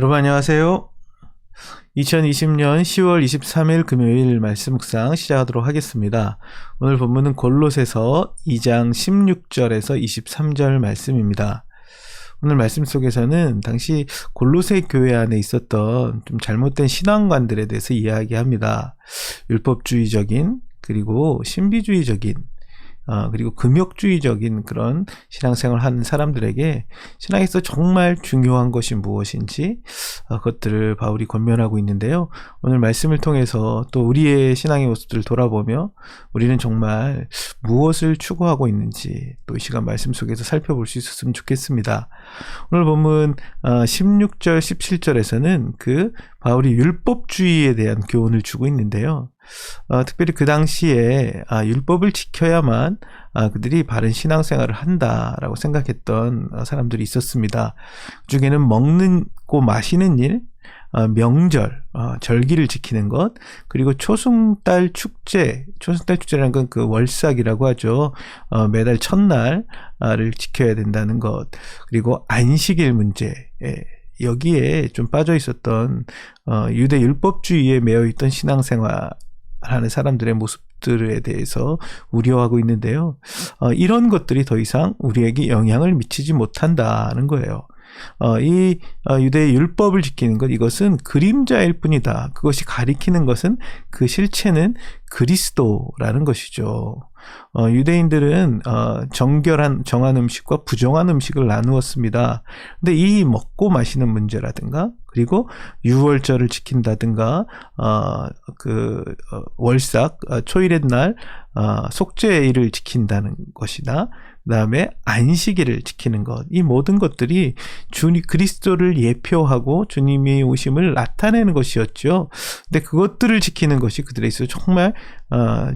여러분 안녕하세요. 2020년 10월 23일 금요일 말씀 묵상 시작하도록 하겠습니다. 오늘 본문은 골로새서 2장 16절에서 23절 말씀입니다. 오늘 말씀 속에서는 당시 골로새 교회 안에 있었던 좀 잘못된 신앙관들에 대해서 이야기합니다. 율법주의적인 그리고 신비주의적인 그리고 금욕주의적인 그런 신앙생활을 하는 사람들에게 신앙에서 정말 중요한 것이 무엇인지 그것들을 바울이 권면하고 있는데요. 오늘 말씀을 통해서 또 우리의 신앙의 모습들을 돌아보며 우리는 정말 무엇을 추구하고 있는지 또 이 시간 말씀 속에서 살펴볼 수 있었으면 좋겠습니다. 오늘 본문 16절, 17절에서는 그 바울이 율법주의에 대한 교훈을 주고 있는데요. 특별히 그 당시에 율법을 지켜야만 그들이 바른 신앙생활을 한다라고 생각했던 사람들이 있었습니다. 그 중에는 먹고 마시는 일, 명절, 절기를 지키는 것, 그리고 초승달 축제라는 건 그 월삭이라고 하죠. 매달 첫날을 지켜야 된다는 것, 그리고 안식일 문제, 여기에 좀 빠져 있었던 유대 율법주의에 매여 있던 신앙생활 하는 사람들의 모습들에 대해서 우려하고 있는데요. 이런 것들이 더 이상 우리에게 영향을 미치지 못한다는 거예요. 이 유대의 율법을 지키는 것, 이것은 그림자일 뿐이다. 그것이 가리키는 것은 그 실체는 그리스도라는 것이죠. 유대인들은 정한 음식과 부정한 음식을 나누었습니다. 근데 이 먹고 마시는 문제라든가 그리고 유월절을 지킨다든가 월삭 초일의 날 속죄일을 지킨다는 것이나 그다음에 안식일을 지키는 것, 이 모든 것들이 그리스도를 예표하고 주님의 오심을 나타내는 것이었죠. 근데 그것들을 지키는 것이 그들에 있어서 정말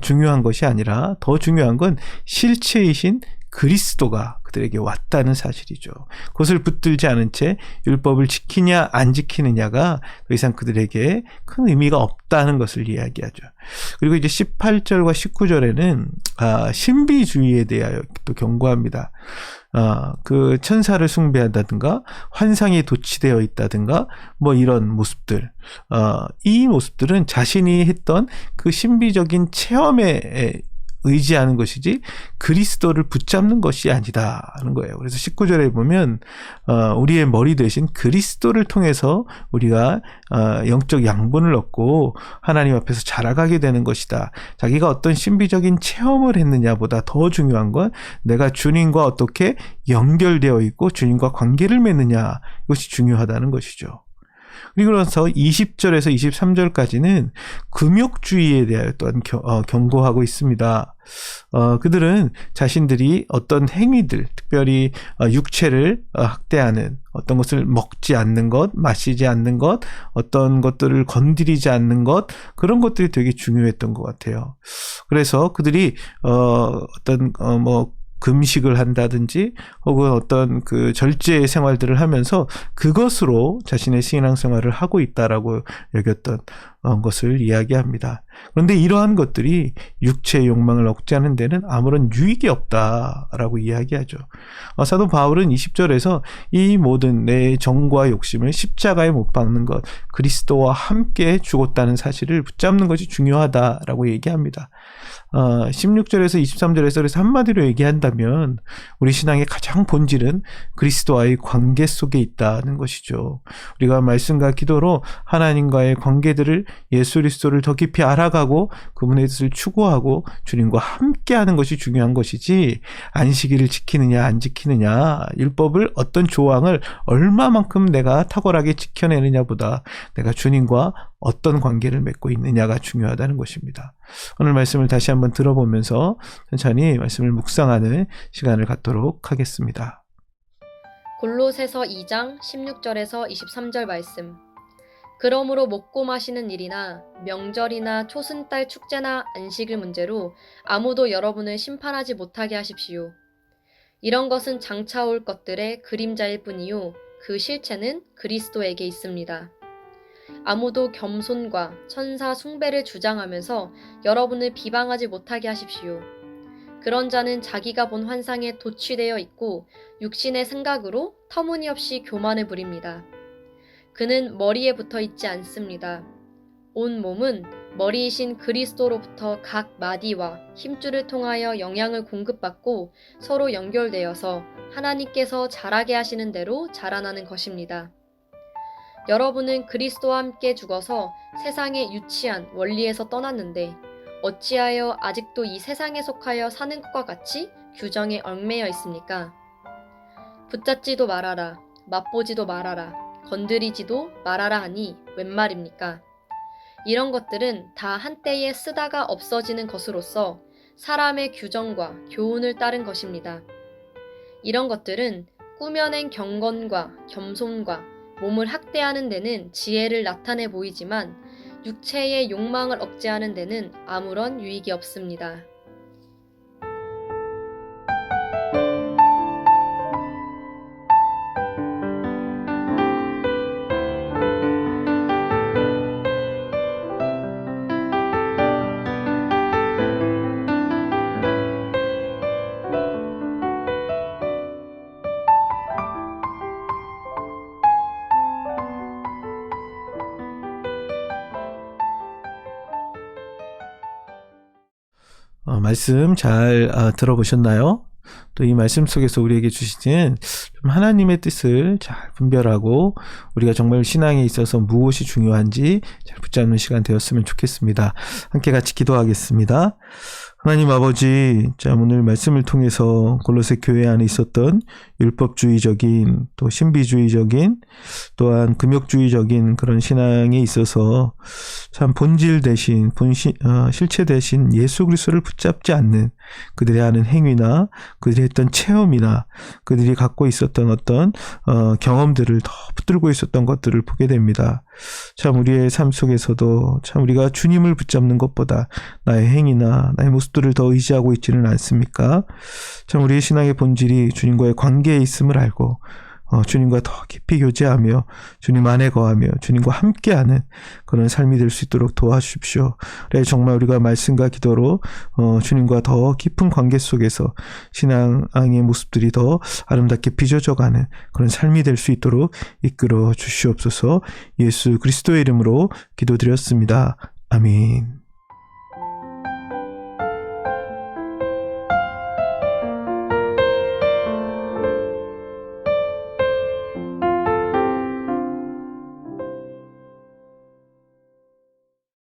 중요한 것이 아니라 더 중요한 건 실체이신 그리스도가 그들에게 왔다는 사실이죠. 그것을 붙들지 않은 채 율법을 지키냐 안 지키느냐가 더 이상 그들에게 큰 의미가 없다는 것을 이야기하죠. 그리고 이제 18절과 19절에는 신비주의에 대하여 또 경고합니다. 그 천사를 숭배한다든가 환상에 도취되어 있다든가 뭐 이런 모습들, 이 모습들은 자신이 했던 그 신비적인 체험에 의지하는 것이지 그리스도를 붙잡는 것이 아니다는 거예요. 그래서 19절에 보면 우리의 머리 대신 그리스도를 통해서 우리가 영적 양분을 얻고 하나님 앞에서 자라가게 되는 것이다. 자기가 어떤 신비적인 체험을 했느냐보다 더 중요한 건 내가 주님과 어떻게 연결되어 있고 주님과 관계를 맺느냐, 이것이 중요하다는 것이죠. 그리고 나서 20절에서 23절까지는 금욕주의에 대하여 또한 경고하고 있습니다. 그들은 자신들이 어떤 행위들, 특별히 육체를 학대하는 어떤 것을 먹지 않는 것, 마시지 않는 것, 어떤 것들을 건드리지 않는 것, 그런 것들이 되게 중요했던 것 같아요. 그래서 그들이 금식을 한다든지 혹은 어떤 그 절제 생활들을 하면서 그것으로 자신의 신앙생활을 하고 있다라고 여겼던 것을 이야기합니다. 그런데 이러한 것들이 육체의 욕망을 억제하는 데는 아무런 유익이 없다라고 이야기하죠. 사도 바울은 20절에서 이 모든 내 정과 욕심을 십자가에 못 박는 것, 그리스도와 함께 죽었다는 사실을 붙잡는 것이 중요하다라고 얘기합니다. 16절에서 23절에서 그래서 한마디로 얘기한다면 우리 신앙의 가장 본질은 그리스도와의 관계 속에 있다는 것이죠. 우리가 말씀과 기도로 하나님과의 관계들을 예수 그리스도를 더 깊이 알아가고 그분의 뜻을 추구하고 주님과 함께하는 것이 중요한 것이지, 안식일을 지키느냐 안 지키느냐, 율법을 어떤 조항을 얼마만큼 내가 탁월하게 지켜내느냐보다 내가 주님과 어떤 관계를 맺고 있느냐가 중요하다는 것입니다. 오늘 말씀을 다시 한번 들어보면서 천천히 말씀을 묵상하는 시간을 갖도록 하겠습니다. 골로새서 2장 16절에서 23절 말씀. 그러므로 먹고 마시는 일이나 명절이나 초승달 축제나 안식일 문제로 아무도 여러분을 심판하지 못하게 하십시오. 이런 것은 장차 올 것들의 그림자일 뿐이요 그 실체는 그리스도에게 있습니다. 아무도 겸손과 천사 숭배를 주장하면서 여러분을 비방하지 못하게 하십시오. 그런 자는 자기가 본 환상에 도취되어 있고 육신의 생각으로 터무니없이 교만을 부립니다. 그는 머리에 붙어 있지 않습니다. 온 몸은 머리이신 그리스도로부터 각 마디와 힘줄을 통하여 영향을 공급받고 서로 연결되어서 하나님께서 자라게 하시는 대로 자라나는 것입니다. 여러분은 그리스도와 함께 죽어서 세상의 유치한 원리에서 떠났는데 어찌하여 아직도 이 세상에 속하여 사는 것과 같이 규정에 얽매여 있습니까? 붙잡지도 말아라, 맛보지도 말아라, 건드리지도 말아라 하니 웬 말입니까? 이런 것들은 다 한때에 쓰다가 없어지는 것으로서 사람의 규정과 교훈을 따른 것입니다. 이런 것들은 꾸며낸 경건과 겸손과 몸을 학대하는 데는 지혜를 나타내 보이지만 육체의 욕망을 억제하는 데는 아무런 유익이 없습니다. 말씀 잘 들어보셨나요? 또 이 말씀 속에서 우리에게 주시는 좀 하나님의 뜻을 잘 분별하고 우리가 정말 신앙에 있어서 무엇이 중요한지 잘 붙잡는 시간 되었으면 좋겠습니다. 함께 같이 기도하겠습니다. 하나님 아버지, 자, 오늘 말씀을 통해서 골로새 교회 안에 있었던 율법주의적인 또 신비주의적인 또한 금욕주의적인 그런 신앙에 있어서 참 본질 대신 실체 대신 예수 그리스도를 붙잡지 않는 그들이 하는 행위나 그들이 했던 체험이나 그들이 갖고 있었던 어떤 경험들을 더 붙들고 있었던 것들을 보게 됩니다. 참 우리의 삶 속에서도 참 우리가 주님을 붙잡는 것보다 나의 행위나 나의 모습들을 더 의지하고 있지는 않습니까? 참 우리의 신앙의 본질이 주님과의 관계에 있음을 알고 주님과 더 깊이 교제하며 주님 안에 거하며 주님과 함께하는 그런 삶이 될 수 있도록 도와주십시오. 그래 정말 우리가 말씀과 기도로 주님과 더 깊은 관계 속에서 신앙의 모습들이 더 아름답게 빚어져가는 그런 삶이 될 수 있도록 이끌어 주시옵소서. 예수 그리스도의 이름으로 기도드렸습니다. 아멘.